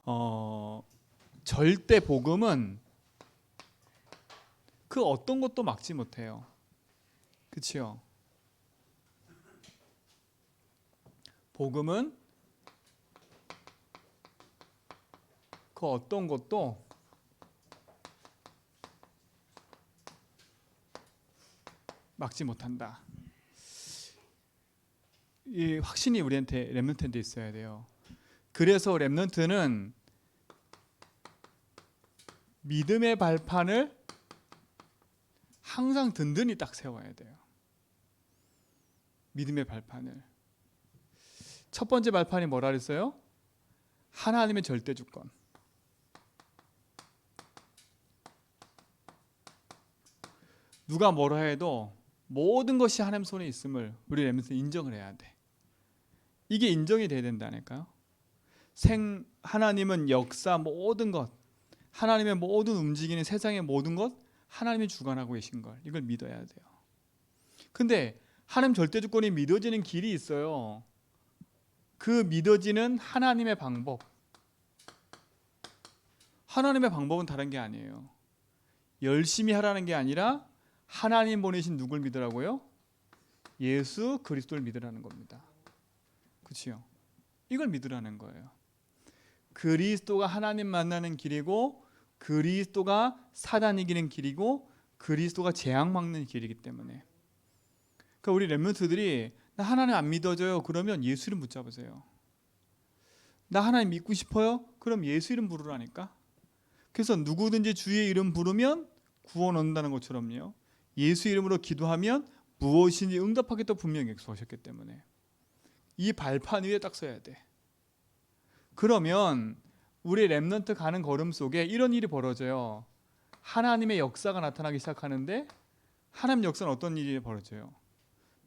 어, 절대 복음은 그 어떤 것도 막지 못해요. 그렇죠? 복음은 그 어떤 것도 막지 못한다. 이 확신이 우리한테 렘넌트한테 있어야 돼요. 그래서 렘넌트는 믿음의 발판을 항상 든든히 딱 세워야 돼요. 믿음의 발판을. 첫 번째 발판이 뭐라 그랬어요? 하나님의 절대 주권. 누가 뭐라 해도 모든 것이 하나님 손에 있음을 우리 렘넌트는 인정을 해야 돼. 이게 인정이 돼야 된다니까요. 하나님은 역사 모든 것, 하나님의 모든 움직이는 세상의 모든 것 하나님이 주관하고 계신 걸 이걸 믿어야 돼요. 근데 하나님 절대 주권이 믿어지는 길이 있어요. 그 믿어지는 하나님의 방법. 하나님의 방법은 다른 게 아니에요. 열심히 하라는 게 아니라 하나님 보내신 누굴 믿으라고요? 예수 그리스도를 믿으라는 겁니다. 그렇죠? 이걸 믿으라는 거예요. 그리스도가 하나님 만나는 길이고 그리스도가 사단 이기는 길이고 그리스도가 재앙 막는 길이기 때문에. 그러니까 우리 렘넌트들이 나 하나님 안 믿어져요. 그러면 예수 이름 붙잡으세요. 나 하나님 믿고 싶어요? 그럼 예수 이름 부르라니까. 그래서 누구든지 주의 이름 부르면 구원 얻는다는 것처럼요. 예수 이름으로 기도하면 무엇인지 응답하겠다고 분명히 약속하셨기 때문에 이 발판 위에 딱 서야 돼. 그러면 우리 렘넌트 가는 걸음 속에 이런 일이 벌어져요. 하나님의 역사가 나타나기 시작하는데 하나님 역사는 어떤 일이 벌어져요?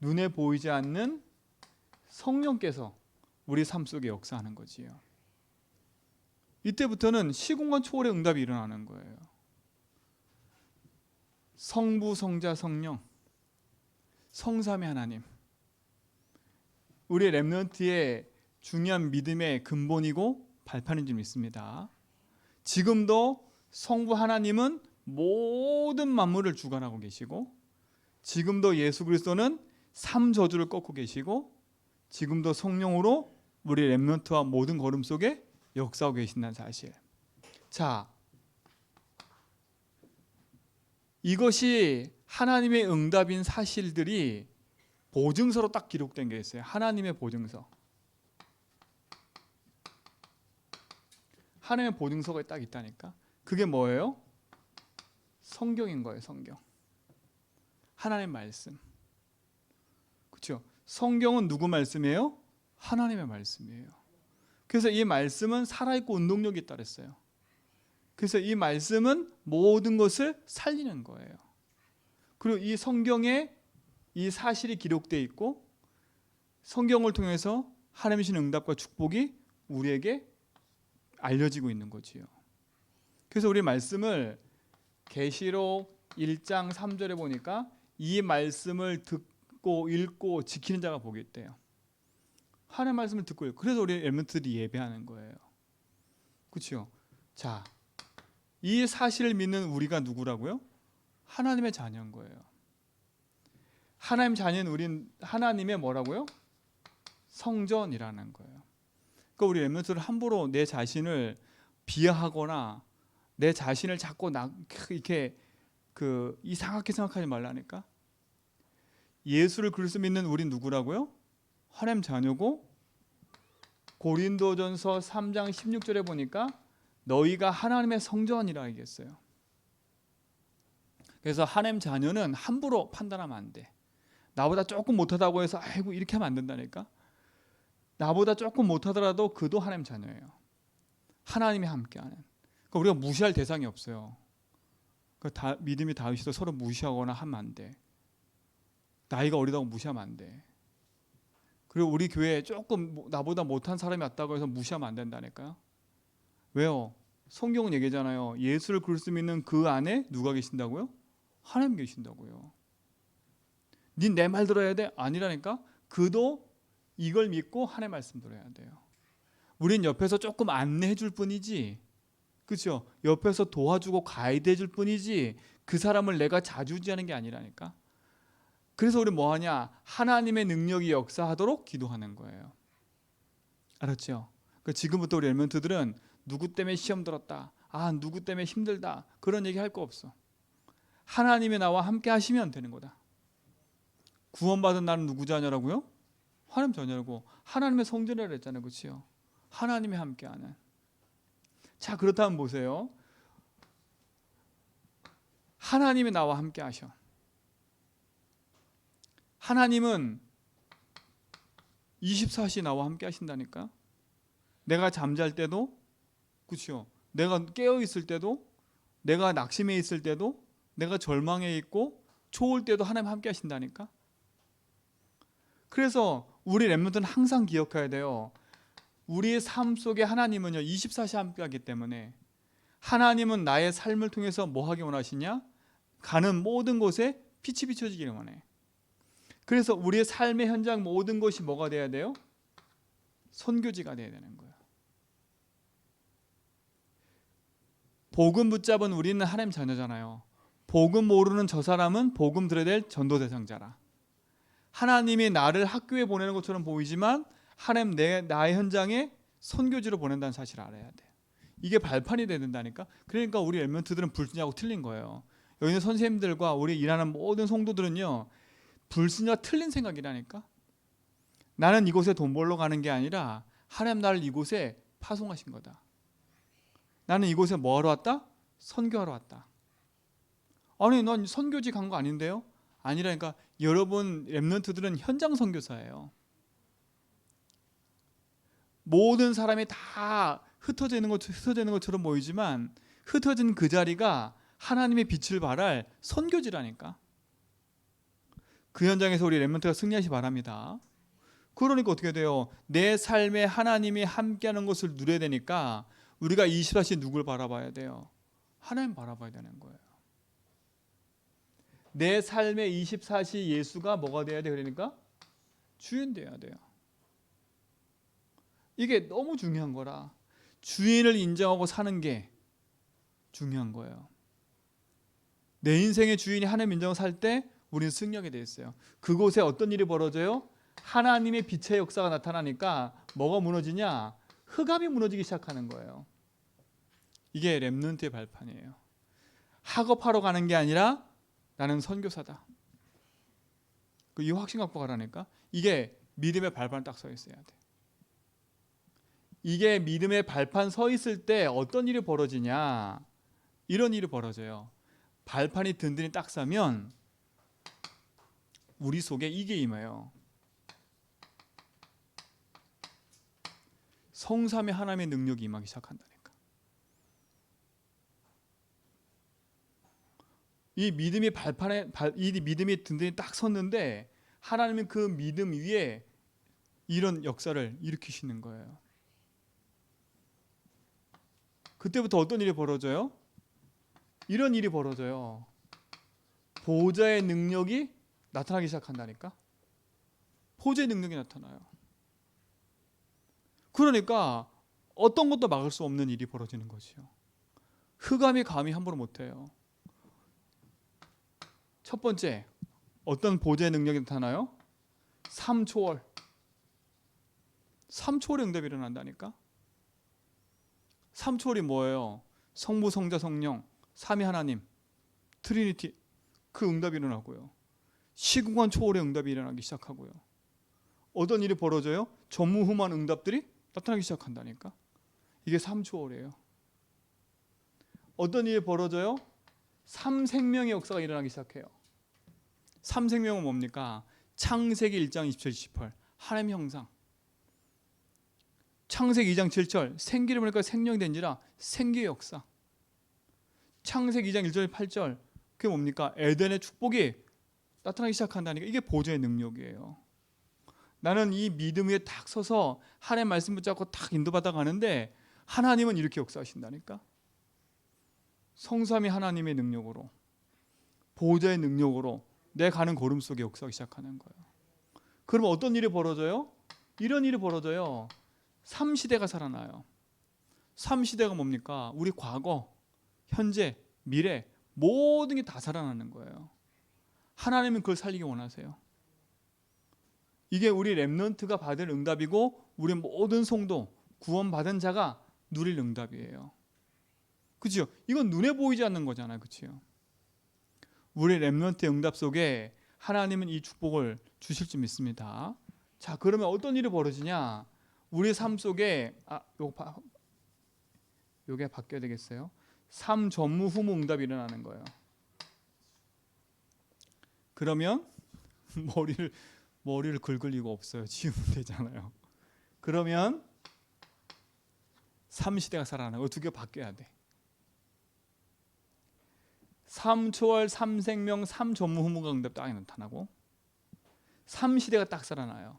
눈에 보이지 않는 성령께서 우리 삶 속에 역사하는 거지요. 이때부터는 시공간 초월의 응답이 일어나는 거예요. 성부, 성자, 성령, 성삼의 하나님. 우리 렘넌트의 중요한 믿음의 근본이고 발판인 줄 믿습니다. 지금도 성부 하나님은 모든 만물을 주관하고 계시고 지금도 예수 그리스도는 삼저주를 꺾고 계시고 지금도 성령으로 우리 렘넌트와 모든 걸음 속에 역사하고 계신다는 사실. 자, 이것이 하나님의 응답인 사실들이 보증서로 딱 기록된 게 있어요. 하나님의 보증서. 하나님의 보증서가 딱 있다니까. 그게 뭐예요? 성경인 거예요. 성경. 하나님의 말씀. 그렇죠? 성경은 누구 말씀이에요? 하나님의 말씀이에요. 그래서 이 말씀은 살아있고 운동력이 있다 그랬어요. 그래서 이 말씀은 모든 것을 살리는 거예요. 그리고 이 성경에 이 사실이 기록되어 있고 성경을 통해서 하나님이신 응답과 축복이 우리에게 알려지고 있는 거지요. 그래서 우리 말씀을 계시록 1장 3절에 보니까 이 말씀을 듣고 읽고 지키는 자가 복이 있대요. 하나님의 말씀을 듣고 읽고. 그래서 우리 렘넌트들이 예배하는 거예요. 그렇죠? 자, 이 사실을 믿는 우리가 누구라고요? 하나님의 자녀인 거예요. 하나님 자녀는 우린 하나님의 뭐라고요? 성전이라는 거예요. 그러니까 우리 렘넌트를 함부로 내 자신을 비하하거나 내 자신을 자꾸 이렇게 이상하게 생각하지 말라니까. 예수를 그리스도 믿는 우린 누구라고요? 하나님 자녀고 고린도전서 3장 16절에 보니까 너희가 하나님의 성전이라 얘기했어요. 그래서 하나님 자녀는 함부로 판단하면 안 돼. 나보다 조금 못하다고 해서 아이고 이렇게 하면 안 된다니까. 나보다 조금 못하더라도 그도 하나님 자녀예요. 하나님이 함께하는. 그러니까 우리가 무시할 대상이 없어요. 그러니까 믿음이 다윗이도 서로 무시하거나 하면 안 돼. 나이가 어리다고 무시하면 안 돼. 그리고 우리 교회에 조금 나보다 못한 사람이 왔다고 해서 무시하면 안 된다니까요. 왜요? 성경은 얘기잖아요. 예수를 그리스도 믿는 그 안에 누가 계신다고요? 하나님 계신다고요. 닌 내 말 들어야 돼? 아니라니까. 그도 이걸 믿고 하나님 말씀 들어야 돼요. 우린 옆에서 조금 안내해 줄 뿐이지, 그렇죠? 옆에서 도와주고 가이드해 줄 뿐이지 그 사람을 내가 자주지하는 게 아니라니까. 그래서 우리 뭐 하냐? 하나님의 능력이 역사하도록 기도하는 거예요. 알았죠? 지금부터 우리 엘멘트들은 누구 때문에 시험 들었다, 누구 때문에 힘들다, 그런 얘기 할 거 없어. 하나님이 나와 함께 하시면 되는 거다. 구원받은 나는 누구 자녀라고요? 하나님 자녀라고. 하나님의 성전이라고 했잖아요, 그렇죠? 하나님이 함께하는. 자, 그렇다면 보세요. 하나님이 나와 함께 하셔. 하나님은 24시 나와 함께 하신다니까. 내가 잠잘 때도, 그렇죠? 내가 깨어 있을 때도, 내가 낙심해 있을 때도, 내가 절망해 있고 초올 때도 하나님 함께 하신다니까. 그래서 우리 렘넌트는 항상 기억해야 돼요. 우리의 삶 속에 하나님은요 24시 함께 하기 때문에, 하나님은 나의 삶을 통해서 뭐 하기 원하시냐? 가는 모든 곳에 빛이 비춰지기를 원해. 그래서 우리의 삶의 현장 모든 것이 뭐가 돼야 돼요? 선교지가 돼야 되는 거예요. 복음 붙잡은 우리는 하나님 자녀잖아요. 복음 모르는 저 사람은 복음 들어야 될 전도 대상자라. 하나님이 나를 학교에 보내는 것처럼 보이지만 하나님 나의 현장에 선교지로 보낸다는 사실을 알아야 돼. 이게 발판이 돼야 된다니까. 그러니까 우리 엘멘트들은 불신자하고 틀린 거예요. 여기 있는 선생님들과 우리 일하는 모든 성도들은요 불신자와 틀린 생각이라니까. 나는 이곳에 돈 벌러 가는 게 아니라 하나님 나를 이곳에 파송하신 거다. 나는 이곳에 뭐 하러 왔다? 선교하러 왔다. 아니 난 선교지 간 거 아닌데요? 아니라니까. 여러분 렘넌트들은 현장 선교사예요. 모든 사람이 다 흩어져 있는 것처럼 보이지만 흩어진 그 자리가 하나님의 빛을 발할 선교지라니까. 그 현장에서 우리 렘넌트가 승리하시 바랍니다. 그러니까 어떻게 돼요? 내 삶에 하나님이 함께하는 것을 누려야 되니까 우리가 24시 누굴 바라봐야 돼요? 하나님 바라봐야 되는 거예요. 내 삶의 24시 예수가 뭐가 돼야 돼? 그러니까 주인 돼야 돼요. 이게 너무 중요한 거라. 주인을 인정하고 사는 게 중요한 거예요. 내 인생의 주인이 하나님 인정을 살 때 우리는 승리하게 돼 있어요. 그곳에 어떤 일이 벌어져요? 하나님의 빛의 역사가 나타나니까 뭐가 무너지냐? 흑암이 무너지기 시작하는 거예요. 이게 렘넌트의 발판이에요. 학업하러 가는 게 아니라 나는 선교사다. 이 확신 갖고 가라니까. 이게 믿음의 발판 딱 서 있어야 돼. 이게 믿음의 발판 서 있을 때 어떤 일이 벌어지냐? 이런 일이 벌어져요. 발판이 든든히 딱 서면 우리 속에 이게 임해요. 성삼위 하나님의 능력이 임하기 시작한다니까. 이 믿음이 이 믿음이 든든히 딱 섰는데 하나님은 그 믿음 위에 이런 역사를 일으키시는 거예요. 그때부터 어떤 일이 벌어져요? 이런 일이 벌어져요. 보좌의 능력이 나타나기 시작한다니까. 보좌의 능력이 나타나요. 그러니까 어떤 것도 막을 수 없는 일이 벌어지는 거지요. 흑암이 감히 함부로 못해요. 첫 번째, 어떤 보좌의 능력이 나타나요? 3초월. 3초월의 응답이 일어난다니까. 3초월이 뭐예요? 성부, 성자, 성령, 삼위 하나님, 트리니티, 그 응답이 일어나고요. 시공간 초월의 응답이 일어나기 시작하고요. 어떤 일이 벌어져요? 전무후무한 응답들이 나타나기 시작한다니까. 이게 3초월이에요. 어떤 일이 벌어져요? 3생명의 역사가 일어나기 시작해요. 3생명은 뭡니까? 창세기 1장 27, 28 하나님의 형상. 창세기 2장 7절 생기를 보니까 생명이 된지라 생기의 역사. 창세기 2장 1절 8절 그게 뭡니까? 에덴의 축복이 나타나기 시작한다니까. 이게 보좌의 능력이에요. 나는 이 믿음 위에 딱 서서 하나님의 말씀 붙잡고 딱 인도받아 가는데 하나님은 이렇게 역사하신다니까. 성삼위 하나님의 능력으로, 보좌의 능력으로 내 가는 걸음 속에 역사하기 시작하는 거예요. 그러면 어떤 일이 벌어져요? 이런 일이 벌어져요. 3시대가 살아나요. 3시대가 뭡니까? 우리 과거, 현재, 미래 모든 게 다 살아나는 거예요. 하나님은 그걸 살리기 원하세요. 이게 우리 렘넌트가 받을 응답이고 우리 모든 성도, 구원받은 자가 누릴 응답이에요. 그렇죠? 이건 눈에 보이지 않는 거잖아요. 그렇죠? 우리 렘넌트의 응답 속에 하나님은 이 축복을 주실 줄 믿습니다. 자, 그러면 어떤 일이 벌어지냐? 우리 삶 속에 요게 바뀌어야 되겠어요. 삶 전무후무 응답이 일어나는 거예요. 그러면 머리를 긁을 이유가 없어요. 지우면 되잖아요. 그러면 3시대가 살아나고 두 개 바뀌어야 돼. 3초월, 3생명, 3전무후무가 응답 딱 나타나고 3시대가 딱 살아나요.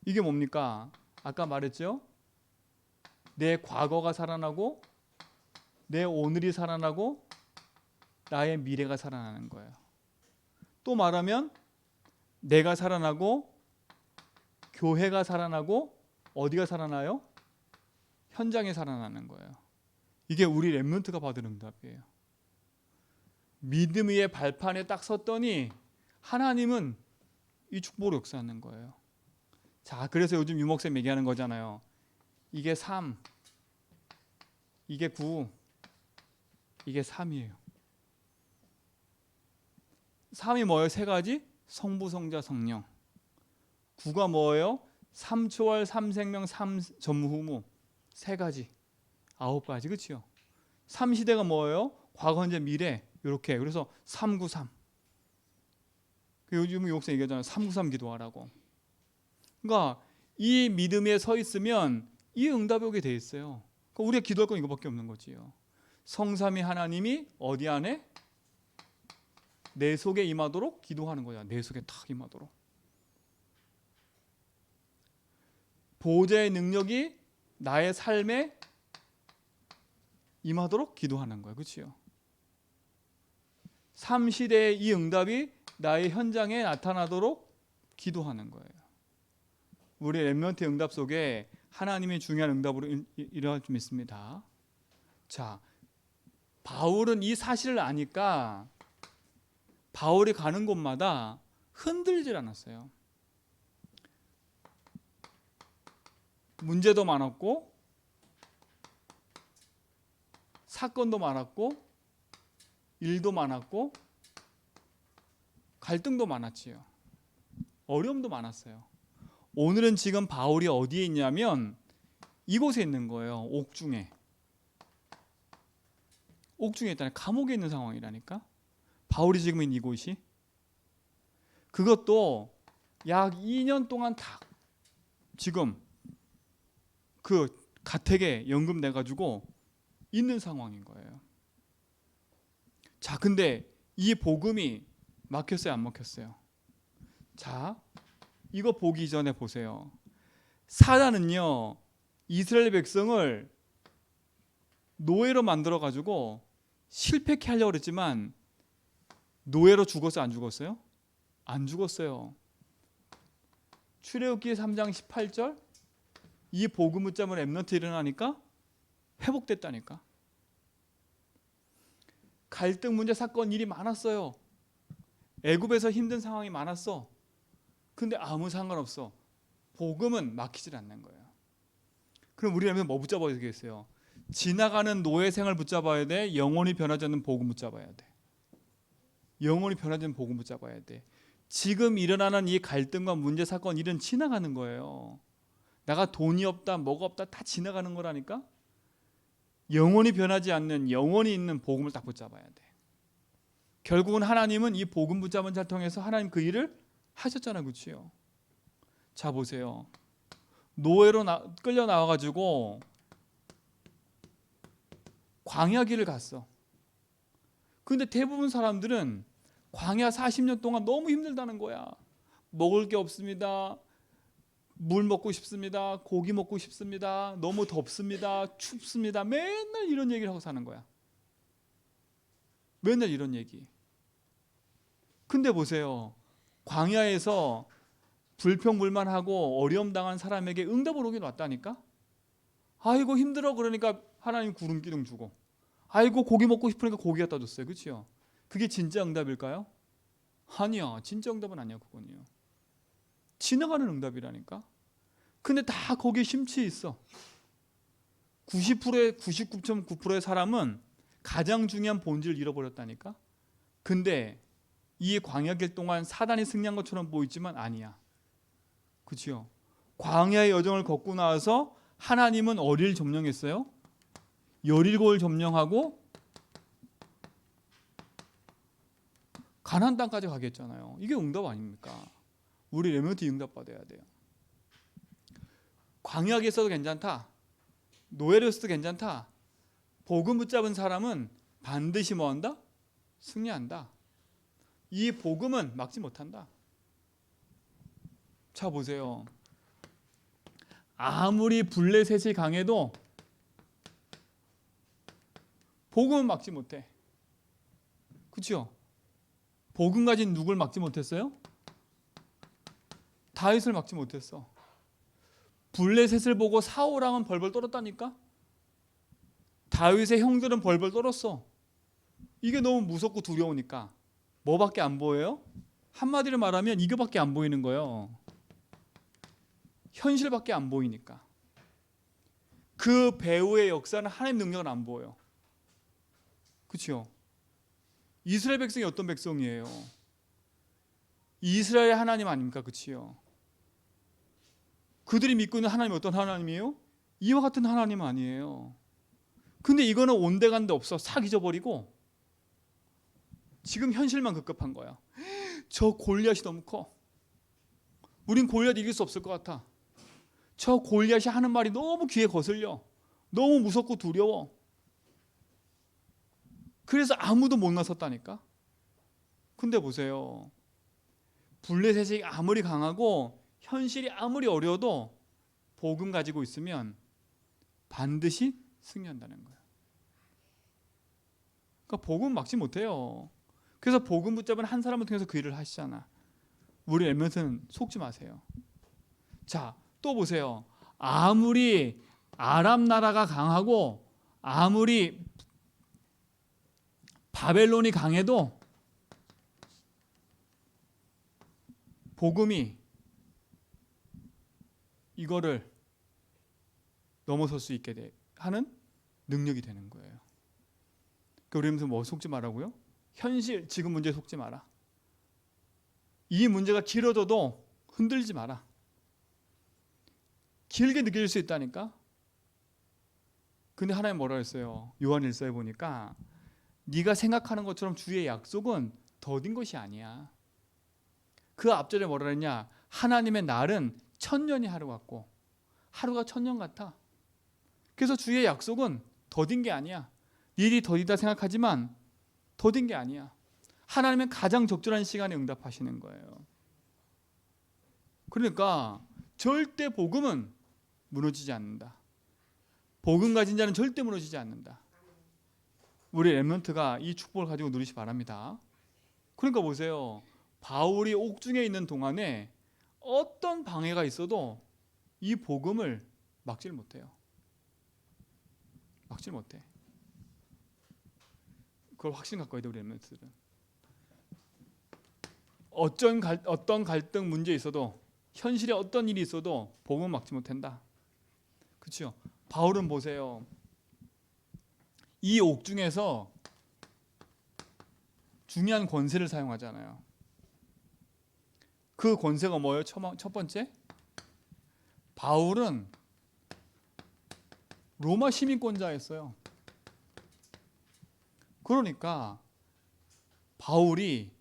이게 뭡니까? 아까 말했죠? 내 과거가 살아나고 내 오늘이 살아나고 나의 미래가 살아나는 거예요. 또 말하면 내가 살아나고 교회가 살아나고 어디가 살아나요? 현장에 살아나는 거예요. 이게 우리 렘넌트가 받은 응답이에요. 믿음 위의 발판에 딱 섰더니 하나님은 이 축복으로 역사하는 거예요. 자, 그래서 요즘 유목쌤 얘기하는 거잖아요. 이게 3, 이게 9, 이게 3이에요. 3이 뭐예요? 세 가지? 성부, 성자, 성령. 9가 뭐예요? 3초월, 3생명, 3전무후무. 세 가지. 9가지. 그렇죠? 3시대가 뭐예요? 과거, 현재, 미래. 이렇게. 그래서 393. 요즘 욕생 얘기하잖아요. 393 기도하라고. 그러니까 이 믿음에 서 있으면 이 응답이 오게 돼 있어요. 그러니까 우리가 기도할 건 이거밖에 없는 거지요. 성삼위 하나님이 어디 안에? 내 속에 임하도록 기도하는 거야. 내 속에 탁 임하도록. 보호자의 능력이 나의 삶에 임하도록 기도하는 거예요. 그렇죠? 3시대의 이 응답이 나의 현장에 나타나도록 기도하는 거예요. 우리 렘넌트의 응답 속에 하나님의 중요한 응답으로 일어날 줄 믿습니다. 자, 바울은 이 사실을 아니까 바울이 가는 곳마다 흔들질 않았어요. 문제도 많았고 사건도 많았고 일도 많았고 갈등도 많았지요. 어려움도 많았어요. 오늘은 지금 바울이 어디에 있냐면 이곳에 있는 거예요. 옥중에. 옥중에 있다는 감옥에 있는 상황이라니까. 바울이 지금 있는 이곳이. 그것도 약 2년 동안 다 지금 그 가택에 연금 내가지고 있는 상황인 거예요. 자, 근데 이 복음이 막혔어요, 안 막혔어요? 자, 이거 보기 전에 보세요. 사단은요, 이스라엘 백성을 노예로 만들어 가지고 실패케 하려고 그랬지만 노예로 죽었어요, 안 죽었어요? 안 죽었어요. 출애굽기 3장 18절 이 복음 붙잡은 렘넌트 일어나니까 회복됐다니까. 갈등 문제 사건 일이 많았어요. 애굽에서 힘든 상황이 많았어. 근데 아무 상관없어. 복음은 막히질 않는 거예요. 그럼 우리라면 뭐 붙잡아야 되겠어요? 지나가는 노예 생활 붙잡아야 돼? 영원히 변하지 않는 복음 붙잡아야 돼? 영원히 변하지 않는 복음 붙잡아야 돼. 지금 일어나는 이 갈등과 문제 사건 일은 지나가는 거예요. 내가 돈이 없다 뭐가 없다 다 지나가는 거라니까. 영원히 변하지 않는 영원히 있는 복음을 딱 붙잡아야 돼. 결국은 하나님은 이 복음 붙잡은 자를 통해서 하나님 그 일을 하셨잖아요. 그렇죠? 자, 보세요. 노예로 끌려 나와가지고 광야길을 갔어. 근데 대부분 사람들은 광야 40년 동안 너무 힘들다는 거야. 먹을 게 없습니다. 물 먹고 싶습니다. 고기 먹고 싶습니다. 너무 덥습니다. 춥습니다. 맨날 이런 얘기를 하고 사는 거야. 맨날 이런 얘기. 근데 보세요. 광야에서 불평불만하고 어려움 당한 사람에게 응답을 오긴 왔다니까. 아이고 힘들어 그러니까 하나님 구름 기둥 주고, 아이고 고기 먹고 싶으니까 고기 갖다 줬어요. 그렇죠? 그게 진짜 응답일까요? 아니야. 진짜 응답은 아니야. 그건요. 지나가는 응답이라니까. 근데 다 거기에 심취해 있어. 90%의 99.9%의 사람은 가장 중요한 본질을 잃어버렸다니까. 근데 이 광야길 동안 사단이 승리한 것처럼 보이지만 아니야. 그렇죠? 광야의 여정을 걷고 나서 하나님은 어디를 점령했어요? 여리고를 점령하고 가나안 땅까지 가겠잖아요. 이게 응답 아닙니까? 우리 레몬트 응답 받아야 돼요. 광야에 있어도 괜찮다. 노예로 있어도 괜찮다. 복음 붙잡은 사람은 반드시 뭐한다? 승리한다. 이 복음은 막지 못한다. 자 보세요. 아무리 블레셋이 강해도 복음은 막지 못해. 그렇죠? 복음 가진 누굴 막지 못했어요? 다윗을 막지 못했어. 블레셋을 보고 사울왕은 벌벌 떨었다니까. 다윗의 형들은 벌벌 떨었어. 이게 너무 무섭고 두려우니까 뭐밖에 안 보여요? 한마디로 말하면 이거밖에 안 보이는 거예요. 현실밖에 안 보이니까. 그 배후의 역사는 하나님 능력은 안 보여. 그렇죠? 이스라엘 백성이 어떤 백성이에요? 이스라엘 하나님 아닙니까? 그렇죠? 그들이 믿고 있는 하나님이 어떤 하나님이에요? 이와 같은 하나님 아니에요. 근데 이거는 온데간데 없어. 싹 잊어버리고 지금 현실만 급급한 거야. 저 골리앗이 너무 커. 우린 골리앗 이길 수 없을 것 같아. 저 골리앗이 하는 말이 너무 귀에 거슬려. 너무 무섭고 두려워. 그래서 아무도 못 나섰다니까. 근데 보세요. 블레셋이 아무리 강하고 현실이 아무리 어려워도 복음 가지고 있으면 반드시 승리한다는 거예요. 그러니까 복음 막지 못해요. 그래서 복음 붙잡은 한 사람을 통해서 그 일을 하시잖아. 우리 엘멘트는 속지 마세요. 자, 또 보세요. 아무리 아람 나라가 강하고 아무리 바벨론이 강해도 복음이 이거를 넘어설 수 있게 하는 능력이 되는 거예요. 그러니까 우리 무슨 뭐 속지 말라고요? 현실, 지금 문제에 속지 마라. 이 문제가 길어져도 흔들지 마라. 길게 느껴질 수 있다니까. 근데 하나님 뭐라 했어요? 요한일서에 보니까 네가 생각하는 것처럼 주의 약속은 더딘 것이 아니야. 그 앞절에 뭐라 했냐? 하나님의 날은 천년이 하루 같고 하루가 천년 같아. 그래서 주의 약속은 더딘 게 아니야. 일이 더디다 생각하지만 더딘 게 아니야. 하나님은 가장 적절한 시간에 응답하시는 거예요. 그러니까 절대 복음은 무너지지 않는다. 복음 가진 자는 절대 무너지지 않는다. 우리 렘넌트가 이 축복을 가지고 누리시 바랍니다. 그러니까 보세요. 바울이 옥중에 있는 동안에 어떤 방해가 있어도 이 복음을 막질 못해요. 막질 못해. 그걸 확신 갖고 있어야 돼, 우리 렘넌트들은. 어떤 갈등 문제 있어도, 현실에 어떤 일이 있어도 복음은 막지 못한다. 그렇죠? 바울은 보세요. 이 옥중에서 중요한 권세를 사용하잖아요. 그 권세가 뭐예요? 첫 번째, 바울은 로마 시민권자였어요. 그러니까 바울이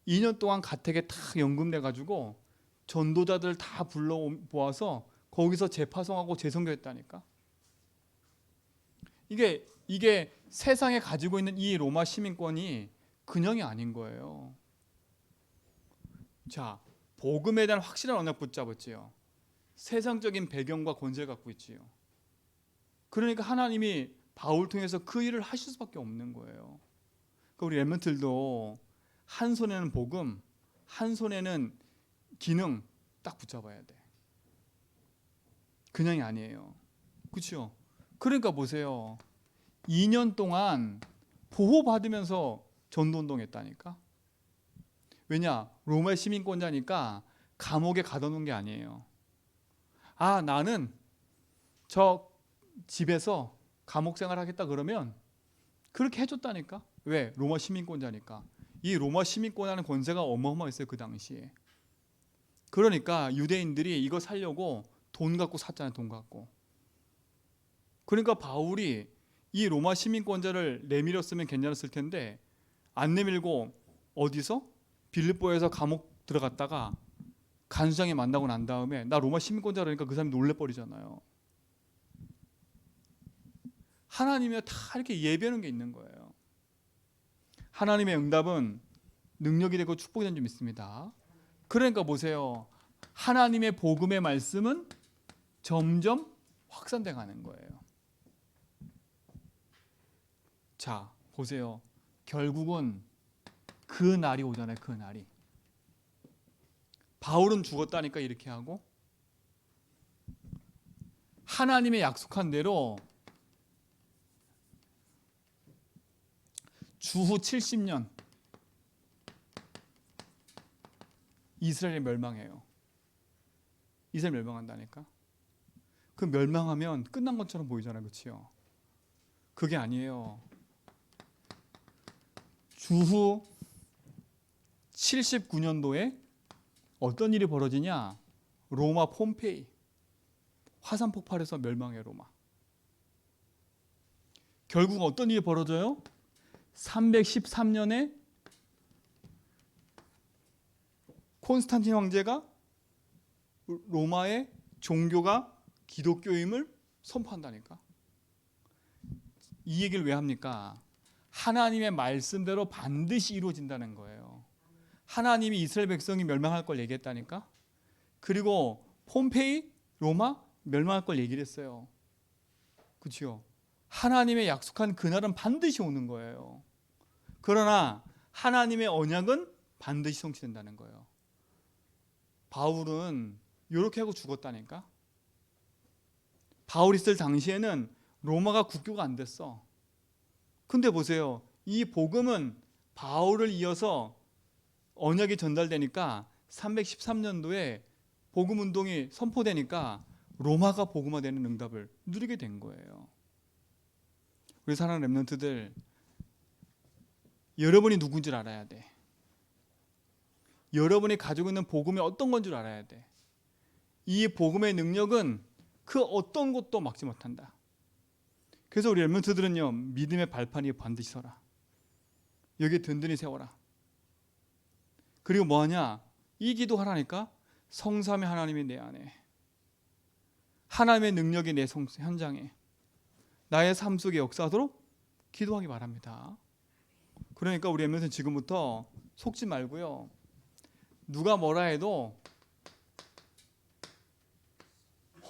2년 동안 가택에 다 연금돼가지고 전도자들 다 불러 모아서 거기서 재파송하고 재선교했다니까. 이게 세상에 가지고 있는 이 로마 시민권이 그냥이 아닌 거예요. 자, 복음에 대한 확실한 언약 붙잡았지요. 세상적인 배경과 권세를 갖고 있지요. 그러니까 하나님이 바울 통해서 그 일을 하실 수밖에 없는 거예요. 그러니까 우리 렘넌트들도 한 손에는 복음, 한 손에는 기능, 딱 붙잡아야 돼. 그냥이 아니에요. 그렇죠? 그러니까 보세요. 2년 동안 보호받으면서 전도운동했다니까. 왜냐? 로마의 시민권자니까 감옥에 가둬놓은 게 아니에요. 아, 나는 저 집에서 감옥 생활하겠다 그러면 그렇게 해줬다니까. 왜? 로마 시민권자니까. 이 로마 시민권자는 권세가 어마어마했어요, 그 당시에. 그러니까 유대인들이 이거 살려고 돈 갖고 샀잖아요, 돈 갖고. 그러니까 바울이 이 로마 시민권자를 내밀었으면 괜찮았을 텐데 안 내밀고 어디서? 빌립보에서 감옥 들어갔다가 간수장이 만나고 난 다음에 나 로마 시민권자 그러니까 그 사람이 놀래버리잖아요. 하나님이 다 이렇게 예배하는 게 있는 거예요. 하나님의 응답은 능력이 되고 축복이 되는 줄 믿습니다. 그러니까 보세요. 하나님의 복음의 말씀은 점점 확산돼 가는 거예요. 자, 보세요. 결국은 그 날이 오잖아요. 그 날이. 바울은 죽었다니까 이렇게 하고 하나님의 약속한 대로 주후 70년 이스라엘이 멸망해요. 이스라엘 멸망한다니까. 그 멸망하면 끝난 것처럼 보이잖아요. 그렇죠? 그게 아니에요. 주후 79년도에 어떤 일이 벌어지냐? 로마 폼페이 화산 폭발해서 멸망해 로마. 결국 어떤 일이 벌어져요? 313년에 콘스탄틴 황제가 로마의 종교가 기독교임을 선포한다니까. 이 얘기를 왜 합니까? 하나님의 말씀대로 반드시 이루어진다는 거예요. 하나님이 이스라엘 백성이 멸망할 걸 얘기했다니까. 그리고 폼페이, 로마 멸망할 걸 얘기를 했어요. 그렇죠? 하나님의 약속한 그날은 반드시 오는 거예요. 그러나 하나님의 언약은 반드시 성취된다는 거예요. 바울은 이렇게 하고 죽었다니까. 바울이 있을 당시에는 로마가 국교가 안 됐어. 근데 보세요. 이 복음은 바울을 이어서 언약이 전달되니까 313년도에 복음 운동이 선포되니까 로마가 복음화되는 응답을 누리게 된 거예요. 우리 사랑하는 렘넌트들, 여러분이 누군지 알아야 돼. 여러분이 가지고 있는 복음이 어떤 건 줄 알아야 돼. 이 복음의 능력은 그 어떤 것도 막지 못한다. 그래서 우리 렘넌트들은요, 믿음의 발판이 반드시 서라. 여기에 든든히 세워라. 그리고 뭐하냐? 이 기도하라니까. 성삼위 하나님이 내 안에, 하나님의 능력이 내 현장에, 나의 삶 속에 역사하도록 기도하기 바랍니다. 그러니까 우리 렘넌트는 지금부터 속지 말고요, 누가 뭐라 해도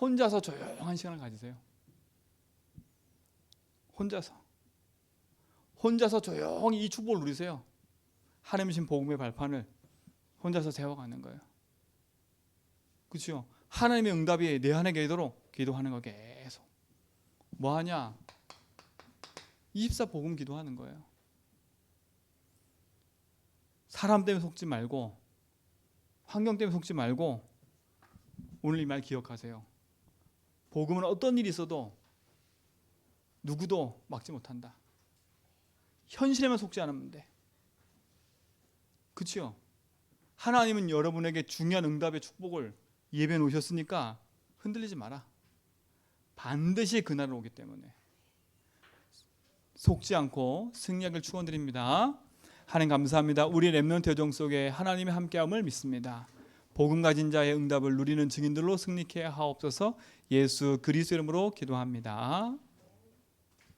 혼자서 조용한 시간을 가지세요. 혼자서 조용히 이 축복을 누리세요. 하나님 주신 복음의 발판을 혼자서 세워가는 거예요. 그렇죠? 하나님의 응답이 내 안에 계도록 기도하는 거 계속. 뭐하냐? 24 복음 기도하는 거예요. 사람 때문에 속지 말고, 환경 때문에 속지 말고, 오늘 이 말 기억하세요. 복음은 어떤 일이 있어도 누구도 막지 못한다. 현실에만 속지 않으면 돼. 그렇죠? 하나님은 여러분에게 중요한 응답의 축복을 예배해 놓으셨으니까 흔들리지 마라. 반드시 그날은 오기 때문에 속지 않고 승리하길 축원드립니다. 하나님 감사합니다. 우리 렘넌트 여정 속에 하나님의 함께함을 믿습니다. 복음 가진 자의 응답을 누리는 증인들로 승리케 하옵소서. 예수 그리스도 이름으로 기도합니다.